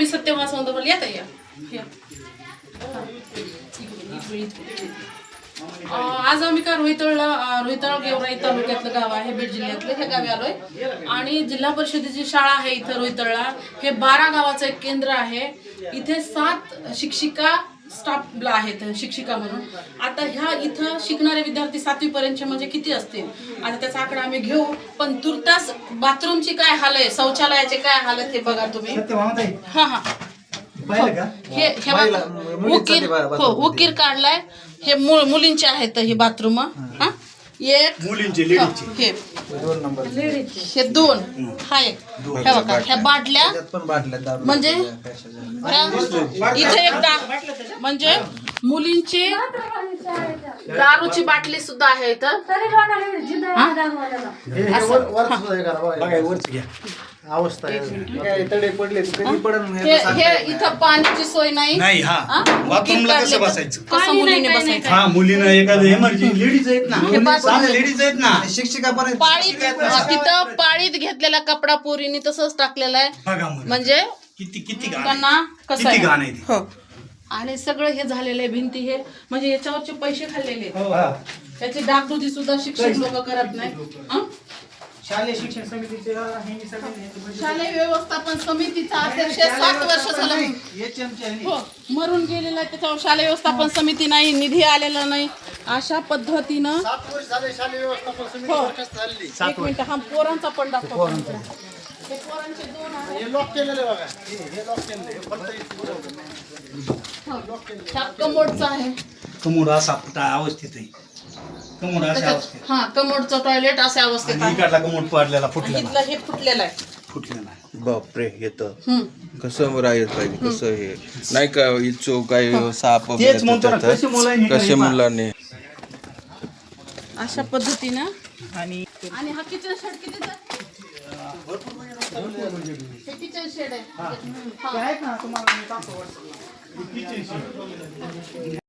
मी सत्यवान सौंदर्य येता या आज आम्ही का रोहितळ गेवराई तालुक्यातलं गाव आहे, बीड जिल्ह्यातलं हे गावी आलोय आणि जिल्हा परिषदेची शाळा आहे इथं रोहितळला. हे 12 गावाचं एक केंद्र आहे. इथे 7 शिक्षिका स्टाफला आहेत शिक्षिका म्हणून. आता ह्या इथं शिकणारे विद्यार्थी 7वी पर्यंतचे म्हणजे किती असतील आता त्याचा आकडा आम्ही घेऊ. पण तुर्तास बाथरूमची काय हाल आहे, शौचालयाचे काय हाल आहे ते बघा तुम्ही. हा हा हे उकीर काढलाय. हे मुलींचे आहेत हे बाथरूम. हा एक मुलींचे हे 2 हा एक हे बघा ह्या बाटल्या म्हणजे इथे एकदा म्हणजे मुलींची दारूची बाटली सुद्धा आहे इथं. अवस्था हे इथं पाण्याची सोय नाही. बाथरूमला कसं बसायचं? कसं मुलीने बसायचं? हा मुलीनं एखादं इमर्जन्सी लेडीज आहेत ना शिक्षिका पाळीत तिथं पाळीत घेतलेला कपडा पोरीने तसंच टाकलेला आहे. म्हणजे किती त्यांना कसं किती घाण आहे. आहे. हो आणि सगळं हे झालेलं आहे भिंती हे म्हणजे याच्यावरचे पैसे खाल्लेले त्याची डागडुजी सुद्धा शिक्षक लोक करत नाही. शालेय शिक्षण समितीचे शालेय व्यवस्थापन समितीचा अध्यक्ष 7 वर्ष झालं हो मरून गेलेला आहे. त्याच्यावर शालेय व्यवस्थापन समिती नाही, निधी आलेला नाही. अशा पद्धतीनं 7 वर्ष झाले शालेय व्यवस्थापन समिती चालली. 1 मिनिट हा पोरांचा पण दाखव. हे पोरांचे 2 आहेत. हे लॉक केलेले बघा, हे लॉक केलेले ह्या कमोडचा आहे. कमोड असा अवस्थेत आहे. कमोड अशा अवस्थेत. हा कमोडचं टॉयलेट अशा अवस्थेत आहे. इकडला कमोड पाडलेला फुटलेला इथलं हे फुटलेलं आहे. बापरे येतं कसं राहील पाहिजे कसं हे नाही का इच्छो काय साप तेच म्हणतो ना, कसे मुलांनी अशा पद्धतीनं आणि हा किचन शेड कितीचा हे किचन शेड आहे. आहेत ना तुम्हाला मी दाखवतो.